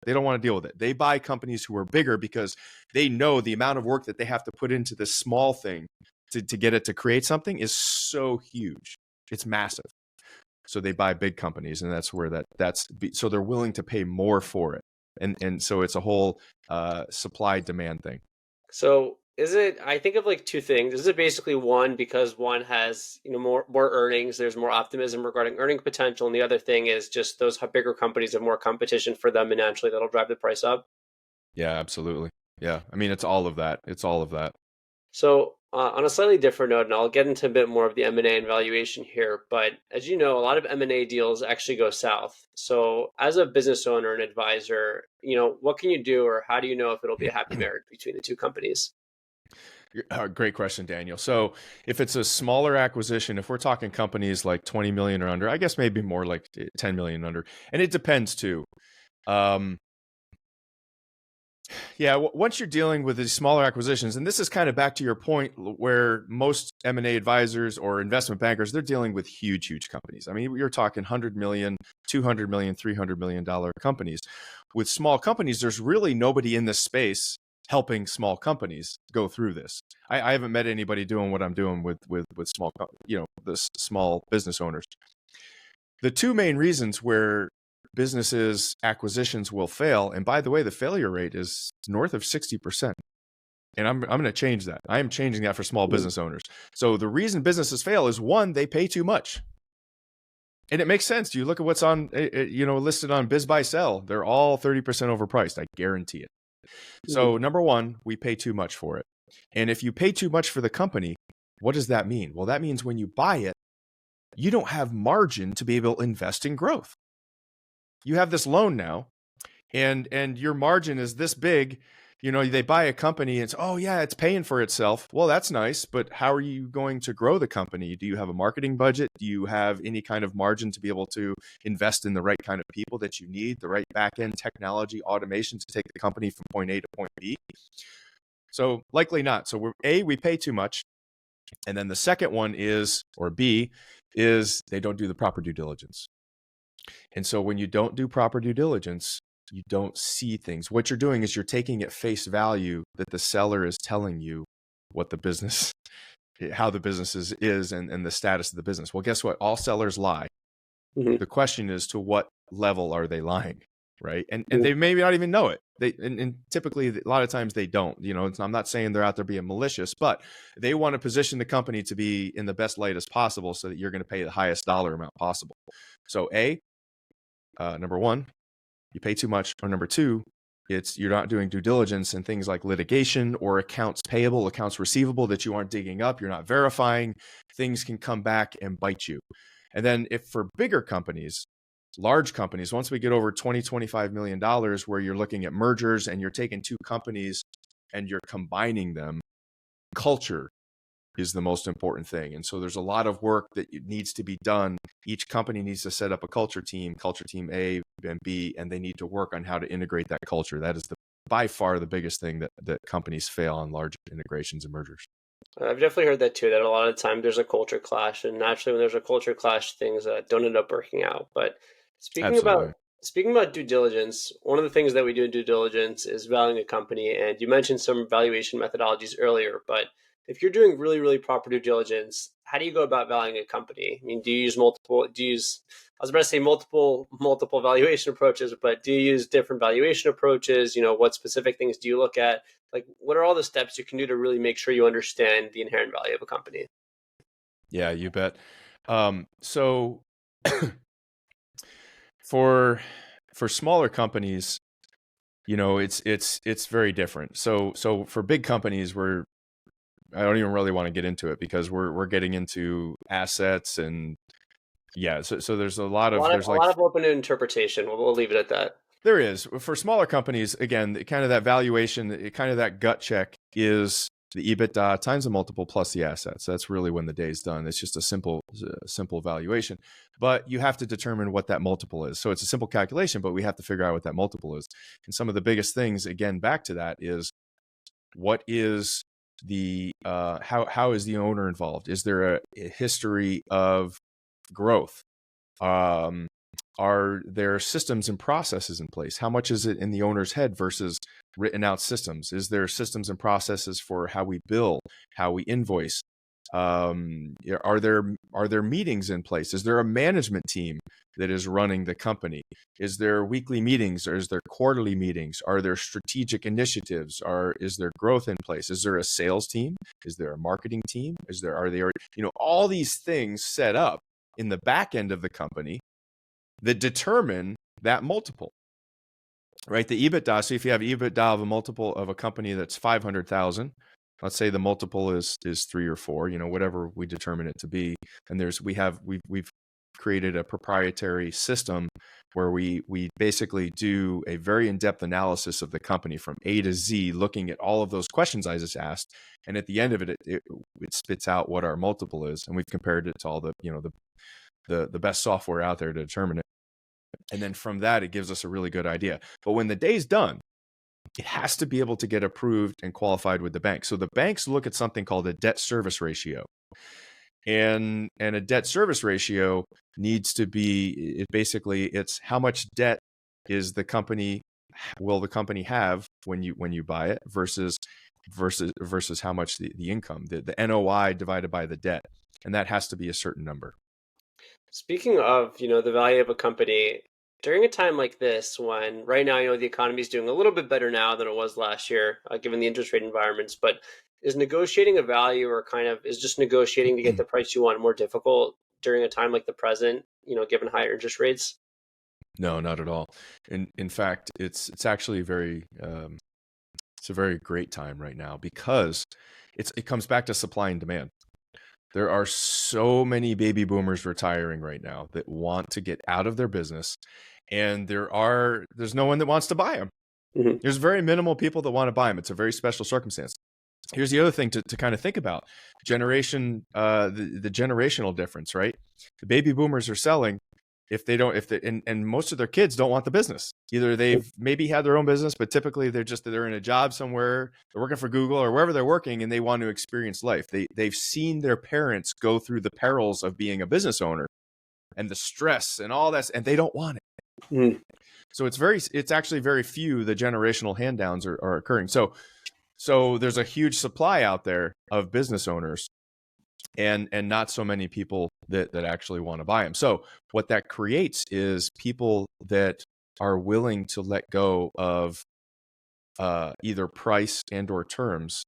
Speaker 1: They don't want to deal with it. They buy companies who are bigger because they know the amount of work that they have to put into this small thing to get it to create something is so huge. It's massive. So they buy big companies, and that's where so they're willing to pay more for it. And so it's a whole supply demand thing.
Speaker 2: So I think of like two things. Is it basically one, because one has, more earnings, there's more optimism regarding earning potential, and the other thing is just those bigger companies have more competition for them, and naturally that'll drive the price up?
Speaker 1: Yeah, absolutely. Yeah. I mean, it's all of that. It's all of that.
Speaker 2: So, on a slightly different note, and I'll get into a bit more of the M&A and valuation here, but as you know, a lot of M&A deals actually go south. So, as a business owner and advisor, what can you do, or how do you know if it'll be a happy marriage between the two companies?
Speaker 1: Great question, Daniel. So if it's a smaller acquisition, if we're talking companies like 20 million or under, I guess maybe more like 10 million under, and it depends too. Yeah, once you're dealing with these smaller acquisitions, and this is kind of back to your point where most M&A advisors or investment bankers, they're dealing with huge companies. I mean, you're talking 100 million, 200 million, $300 million companies. With small companies, there's really nobody in this space helping small companies go through this. I haven't met anybody doing what I'm doing with small, the small business owners. The two main reasons where businesses acquisitions will fail, and by the way, the failure rate is north of 60%. And I'm going to change that. I am changing that for small business owners. So the reason businesses fail is, one, they pay too much. And it makes sense. You look at what's on, listed on Biz Buy Sell. They're all 30% overpriced. I guarantee it. So number one, we pay too much for it. And if you pay too much for the company, what does that mean? Well, that means when you buy it, you don't have margin to be able to invest in growth. You have this loan now, and your margin is this big. They buy a company and it's, oh yeah, it's paying for itself. Well, that's nice, but how are you going to grow the company? Do you have a marketing budget? Do you have any kind of margin to be able to invest in the right kind of people that you need, the right back-end technology, automation to take the company from point A to point B? So likely not. So we pay too much. And then the second one is, or B, is they don't do the proper due diligence. And so when you don't do proper due diligence, you don't see things. What you're doing is you're taking at face value that the seller is telling you what the business, how the business is and the status of the business. Well, guess what? All sellers lie. Mm-hmm. The question is, to what level are they lying, right? And they maybe not even know it. And typically, a lot of times they don't. I'm not saying they're out there being malicious, but they want to position the company to be in the best light as possible so that you're going to pay the highest dollar amount possible. So number one, you pay too much. Or number two, you're not doing due diligence and things like litigation or accounts payable, accounts receivable that you aren't digging up. You're not verifying. Things can come back and bite you. And then if for bigger companies, large companies, once we get over $20-25 million, where you're looking at mergers and you're taking two companies and you're combining them, culture is the most important thing. And so there's a lot of work that needs to be done. Each company needs to set up a culture team A and B, and they need to work on how to integrate that culture. That is by far the biggest thing that companies fail on large integrations and mergers.
Speaker 2: I've definitely heard that too, that a lot of the time there's a culture clash, and naturally when there's a culture clash, things don't end up working out. But speaking about due diligence, one of the things that we do in due diligence is valuing a company. And you mentioned some valuation methodologies earlier, but if you're doing really, really proper due diligence, how do you go about valuing a company? I mean, I was about to say multiple valuation approaches, but do you use different valuation approaches? What specific things do you look at? Like, what are all the steps you can do to really make sure you understand the inherent value of a company?
Speaker 1: Yeah, you bet. So for smaller companies, it's very different. So for big companies, I don't even really want to get into it because we're getting into assets and so there's a lot of
Speaker 2: open interpretation. We'll leave it at that.
Speaker 1: There is. For smaller companies, again, kind of that valuation, kind of that gut check is the EBITDA times the multiple plus the assets. That's really when the day's done. It's just a simple valuation, but you have to determine what that multiple is. So it's a simple calculation, but we have to figure out what that multiple is. And some of the biggest things, again, back to that, is what is the how is the owner involved? Is there a history of growth? Are there systems and processes in place? How much is it in the owner's head versus written out systems? Is there systems and processes for how we bill, how we invoice? Are there meetings in place? Is there a management team that is running the company? Is there weekly meetings, or is there quarterly meetings? Are there strategic initiatives? Is there growth in place? Is there a sales team? Is there a marketing team? Are there, all these things set up in the back end of the company that determine that multiple, right? The EBITDA. So if you have EBITDA of a multiple of a company that's 500,000, let's say the multiple is 3 or 4, whatever we determine it to be. And we've created a proprietary system where we basically do a very in-depth analysis of the company from A to Z, looking at all of those questions I just asked. And at the end of it, it spits out what our multiple is. And we've compared it to all the best software out there to determine it. And then from that, it gives us a really good idea. But when the day's done, it has to be able to get approved and qualified with the bank. So the banks look at something called a debt service ratio. And a debt service ratio needs to be, it's how much debt will the company have when you buy it versus how much the income, the NOI divided by the debt. And that has to be a certain number.
Speaker 2: Speaking of, the value of a company, during a time like this, when right now, the economy is doing a little bit better now than it was last year, given the interest rate environments, but is negotiating a value, or is just negotiating to get the price you want, more difficult during a time like the present, given higher interest rates?
Speaker 1: No, not at all. In fact, it's actually it's a very great time right now, because it comes back to supply and demand. There are so many baby boomers retiring right now that want to get out of their business, and there's no one that wants to buy them. Mm-hmm. There's very minimal people that want to buy them. It's a very special circumstance. Here's the other thing to kind of think about: the generational difference, right? The baby boomers are selling. And most of their kids don't want the business. Either they've maybe had their own business, but typically they're in a job somewhere, they're working for Google or wherever they're working, and they want to experience life. They've seen their parents go through the perils of being a business owner and the stress and all that, and they don't want it. Mm. So it's actually very few the generational hand downs are occurring. So there's a huge supply out there of business owners, and not so many people that actually want to buy them. So what that creates is people that are willing to let go of either price and or terms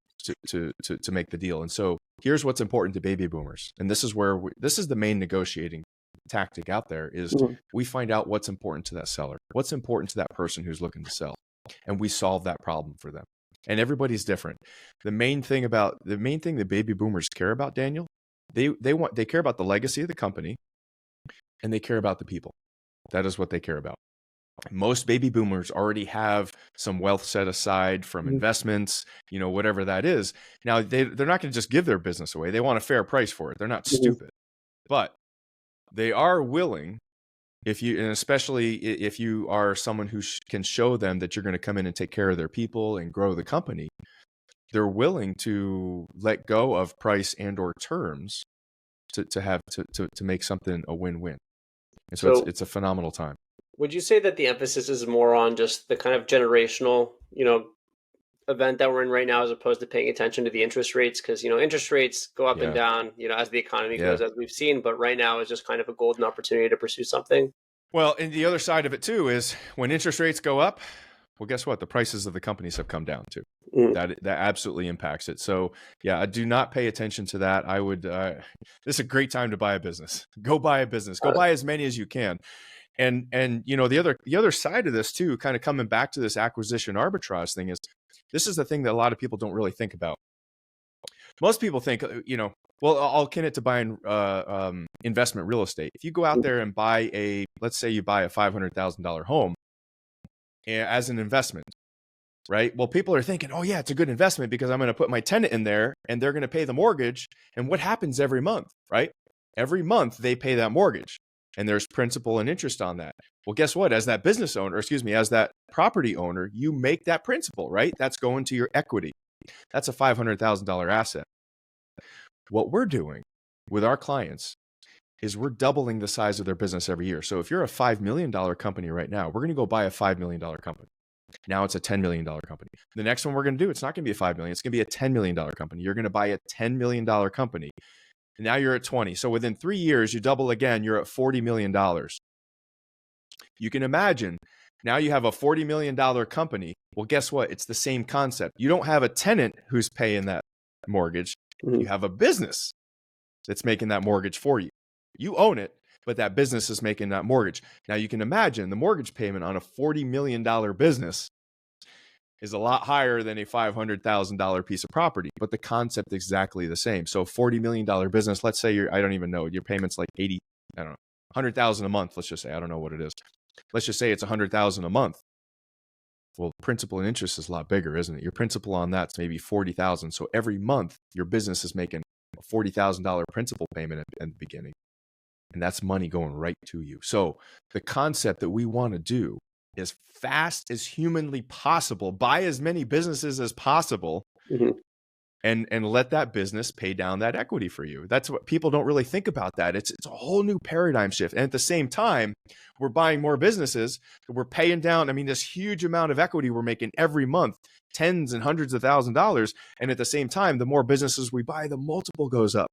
Speaker 1: to make the deal. And so here's what's important to baby boomers, and this is the main negotiating tactic out there is we find out what's important to that seller, what's important to that person who's looking to sell, and we solve that problem for them. And everybody's different. The main thing that baby boomers care about, Daniel, they care about the legacy of the company, and they care about the people. That is what they care about. Most baby boomers already have some wealth set aside from investments, whatever that is. Now they're not going to just give their business away. They want a fair price for it. They're not stupid, but they are willing. Especially if you are someone who can show them that you're going to come in and take care of their people and grow the company, they're willing to let go of price and or terms to make something a win-win. And so it's a phenomenal time.
Speaker 2: Would you say that the emphasis is more on just the kind of generational, event that we're in right now, as opposed to paying attention to the interest rates? Because, interest rates go up and down, as the economy goes, as we've seen. But right now is just kind of a golden opportunity to pursue something.
Speaker 1: Well, and the other side of it too is when interest rates go up, well, guess what? The prices of the companies have come down too. That absolutely impacts it. So yeah, I do not pay attention to that. I would, this is a great time to buy a business. Go buy a business. Go buy as many as you can. And the other side of this too, kind of coming back to this acquisition arbitrage thing, is this is the thing that a lot of people don't really think about. Most people think, well, I'll akin it to buying investment real estate. If you go out there and let's say you buy a $500,000 home as an investment, right? Well, people are thinking, oh yeah, it's a good investment because I'm going to put my tenant in there and they're going to pay the mortgage. And what happens every month, right? Every month they pay that mortgage and there's principal and interest on that. Well, guess what? As that business owner, as that property owner, you make that principal, right? That's going to your equity. That's a $500,000 asset. What we're doing with our clients is we're doubling the size of their business every year. So if you're a $5 million company right now, we're going to go buy a $5 million company. Now it's a $10 million company. The next one we're going to do, it's not going to be a $5 million. It's going to be a $10 million company. You're going to buy a $10 million company. And now you're at 20. So within 3 years, you double again, you're at $40 million. You can imagine now you have a $40 million company. Well, guess what? It's the same concept. You don't have a tenant who's paying that mortgage. You have a business that's making that mortgage for you. You own it, but that business is making that mortgage. Now you can imagine the mortgage payment on a $40 million business is a lot higher than a $500,000 piece of property, but the concept is exactly the same. So $40 million business, let's say I don't even know, your payment's like 80, I don't know, 100,000 a month. Let's just say, I don't know what it is. Let's just say it's 100,000 a month. Well, principal and interest is a lot bigger, isn't it? Your principal on that's maybe 40,000. So every month your business is making a $40,000 principal payment at the beginning. And that's money going right to you. So the concept that we want to do as fast as humanly possible, buy as many businesses as possible, and let that business pay down that equity for you. That's what people don't really think about that. It's a whole new paradigm shift. And at the same time, we're buying more businesses. We're paying down, this huge amount of equity we're making every month, tens and hundreds of $1,000s. And at the same time, the more businesses we buy, the multiple goes up.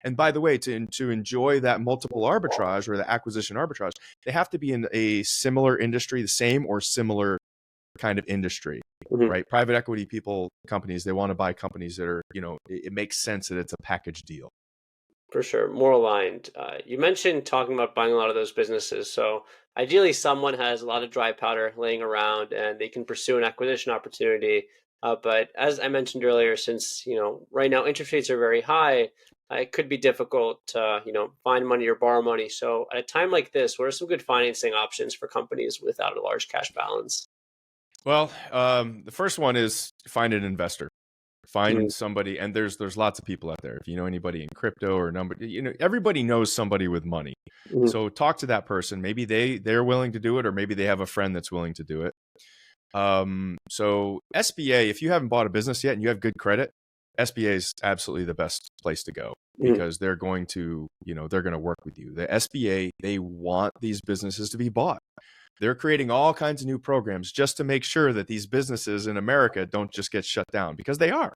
Speaker 1: And by the way, to enjoy that multiple arbitrage or the acquisition arbitrage, they have to be in a similar industry, the same or similar kind of industry, right? Private equity companies, they want to buy companies that are, it makes sense that it's a package deal.
Speaker 2: For sure, more aligned. You mentioned talking about buying a lot of those businesses. So ideally, someone has a lot of dry powder laying around and they can pursue an acquisition opportunity. But as I mentioned earlier, since right now interest rates are very high, it could be difficult to find money or borrow money. So at a time like this, what are some good financing options for companies without a large cash balance?
Speaker 1: Well, the first one is find an investor. Find somebody, and there's lots of people out there. If you know anybody in crypto or everybody knows somebody with money. So talk to that person. Maybe they're willing to do it, or maybe they have a friend that's willing to do it. So SBA, if you haven't bought a business yet and you have good credit, SBA is absolutely the best place to go because they're going to, they're going to work with you. The SBA, they want these businesses to be bought. They're creating all kinds of new programs just to make sure that these businesses in America don't just get shut down, because they are.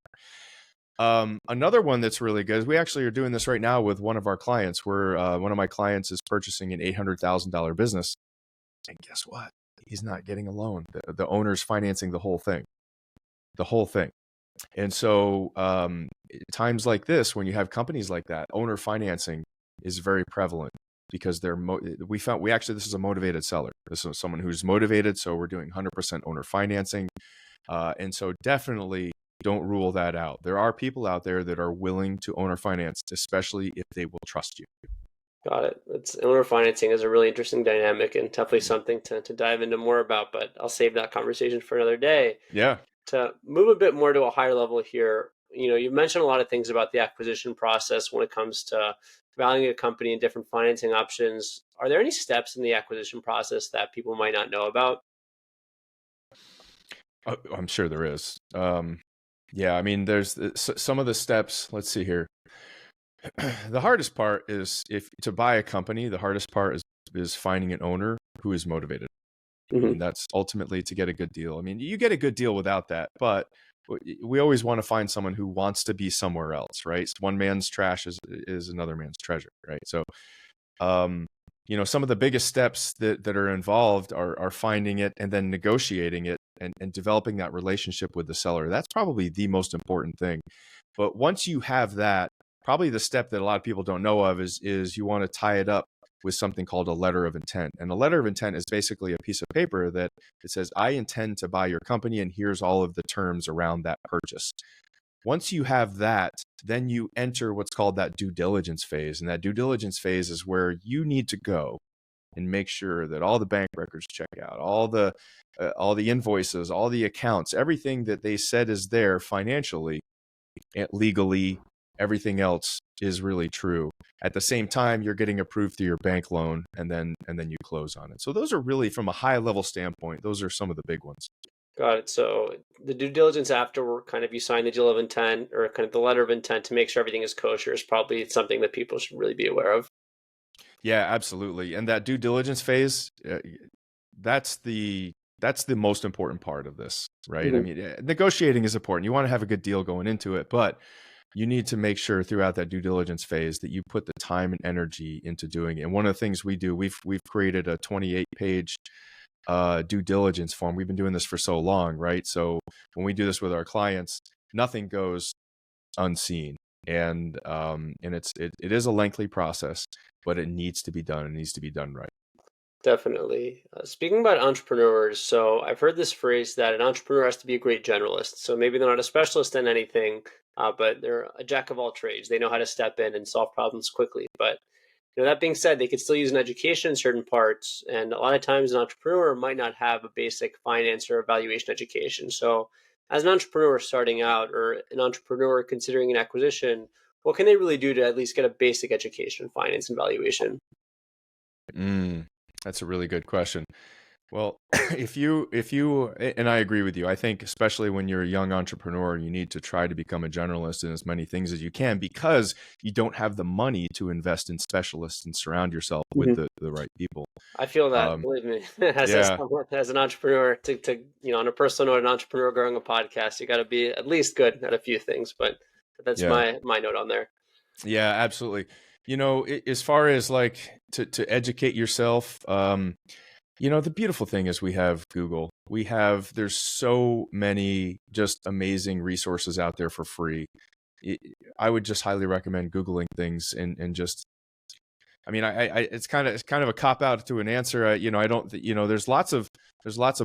Speaker 1: Another one that's really good is we actually are doing this right now with one of our clients. One of my clients is purchasing an $800,000 business. And guess what? He's not getting a loan. The owner's financing the whole thing. And so times like this, when you have companies like that, owner financing is very prevalent because this is a motivated seller. This is someone who's motivated. So we're doing 100% owner financing. And so definitely don't rule that out. There are people out there that are willing to owner finance, especially if they will trust you.
Speaker 2: Got it. Owner financing is a really interesting dynamic and definitely something to dive into more about, but I'll save that conversation for another day.
Speaker 1: Yeah.
Speaker 2: To move a bit more to a higher level here, you've mentioned a lot of things about the acquisition process when it comes to valuing a company and different financing options. Are there any steps in the acquisition process that people might not know about?
Speaker 1: I'm sure there is. Yeah, there's some of the steps. Let's see here. The hardest part is to buy a company, the hardest part is finding an owner who is motivated. And that's ultimately to get a good deal. You get a good deal without that, but we always want to find someone who wants to be somewhere else, right? So one man's trash is another man's treasure, right? So, some of the biggest steps that are involved are finding it and then negotiating it and developing that relationship with the seller. That's probably the most important thing. But once you have that, probably the step that a lot of people don't know of is you want to tie it up with something called a letter of intent. And a letter of intent is basically a piece of paper that it says, I intend to buy your company, and here's all of the terms around that purchase. Once you have that, then you enter what's called that due diligence phase. And that due diligence phase is where you need to go and make sure that all the bank records check out, all the invoices, all the accounts, everything that they said is there financially and legally, everything else is really true. At the same time, you're getting approved through your bank loan, and then you close on it. So those are really, from a high level standpoint, those are some of the big ones.
Speaker 2: Got it. So the due diligence after kind of you sign the deal of intent or kind of the letter of intent to make sure everything is kosher is probably something that people should really be aware of.
Speaker 1: Yeah, absolutely. And that due diligence phase, that's the most important part of this, right? I
Speaker 2: Mhm.
Speaker 1: mean, negotiating is important. You want to have a good deal going into it, but you need to make sure throughout that due diligence phase that you put the time and energy into doing it. And one of the things we do, we've created a 28-page due diligence form. We've been doing this for so long, right? So when we do this with our clients, nothing goes unseen, and it is a lengthy process, but it needs to be done. It needs to be done right.
Speaker 2: Definitely. Speaking about entrepreneurs, so I've heard this phrase that an entrepreneur has to be a great generalist. So maybe they're not a specialist in anything, but they're a jack of all trades. They know how to step in and solve problems quickly. But that being said, they could still use an education in certain parts, and a lot of times an entrepreneur might not have a basic finance or evaluation education. So, as an entrepreneur starting out or an entrepreneur considering an acquisition, what can they really do to at least get a basic education in finance and valuation?
Speaker 1: Mm, that's a really good question. Well, and I agree with you. I think especially when you're a young entrepreneur, you need to try to become a generalist in as many things as you can, because you don't have the money to invest in specialists and surround yourself with
Speaker 2: Mhm.
Speaker 1: the right people.
Speaker 2: I feel that,
Speaker 1: Um,
Speaker 2: believe me, as
Speaker 1: yeah,
Speaker 2: someone, as an entrepreneur, to on a personal note, an entrepreneur growing a podcast, you got to be at least good at a few things. But that's
Speaker 1: yeah,
Speaker 2: my note on there.
Speaker 1: yeah, absolutely. As far as like to educate yourself, the beautiful thing is we have Google. There's so many just amazing resources out there for free. I I would just highly recommend Googling things and just, I mean, it's kind of a cop out to an answer. I don't, there's lots of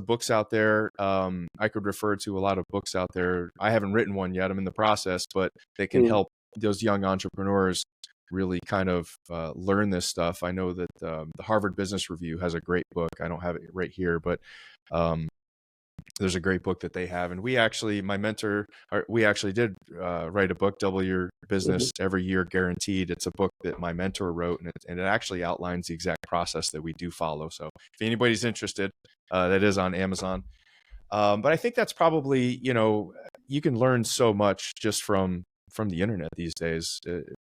Speaker 1: books out there. I could refer to a lot of books out there. I haven't written one yet. I'm in the process, but they can
Speaker 2: Mm,
Speaker 1: help those young entrepreneurs really kind of learn this stuff. I know that the Harvard Business Review has a great book. I don't have it right here, but um, there's a great book that they have, and we actually did write a book, Double Your
Speaker 2: mhm.
Speaker 1: Business Every Year Guaranteed. It's a book that my mentor wrote, and it actually outlines the exact process that we do follow. So if anybody's interested, that is on Amazon. But I think that's probably, you can learn so much just from the internet these days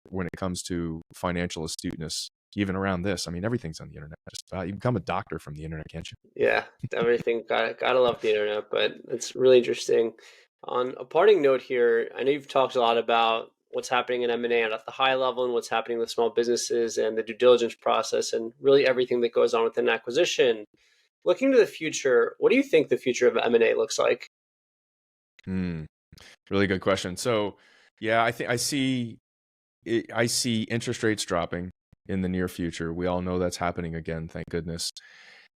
Speaker 1: when it comes to financial astuteness. Even around this, I mean, everything's on the internet. Just you can become a doctor from the internet, can't you?
Speaker 2: Yeah, everything. Gotta love the internet, but it's really interesting. On a parting note here, I know you've talked a lot about what's happening in M&A at the high level and what's happening with small businesses and the due diligence process and really everything that goes on with an acquisition. Looking to the future, what do you think the future of M&A looks like?
Speaker 1: Hmm. Really good question. So, yeah, I think I see interest rates dropping in the near future. We all know that's happening again, thank goodness.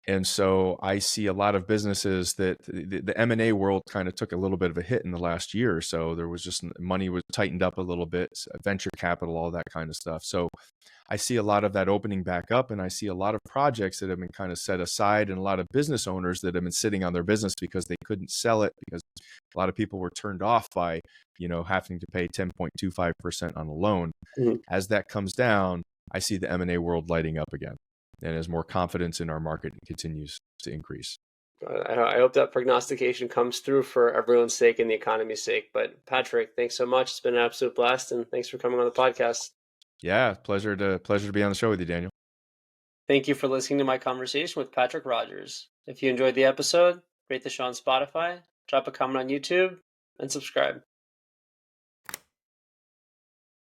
Speaker 1: And so I see a lot of businesses that the M&A world kind of took a little bit of a hit in the last year or so. There was just money was tightened up a little bit, venture capital, all that kind of stuff. So I see a lot of that opening back up, and I see a lot of projects that have been kind of set aside, and a lot of business owners that have been sitting on their business because they couldn't sell it, because a lot of people were turned off by, having to pay 10.25% on a loan.
Speaker 2: Mhm.
Speaker 1: As that comes down, I see the M&A world lighting up again, and as more confidence in our market continues to increase.
Speaker 2: I hope that prognostication comes through for everyone's sake and the economy's sake. But Patrick, thanks so much. It's been an absolute blast, and thanks for coming on the podcast.
Speaker 1: Yeah, pleasure to be on the show with you, Daniel.
Speaker 2: Thank you for listening to my conversation with Patrick Rogers. If you enjoyed the episode, rate the show on Spotify, drop a comment on YouTube, and subscribe.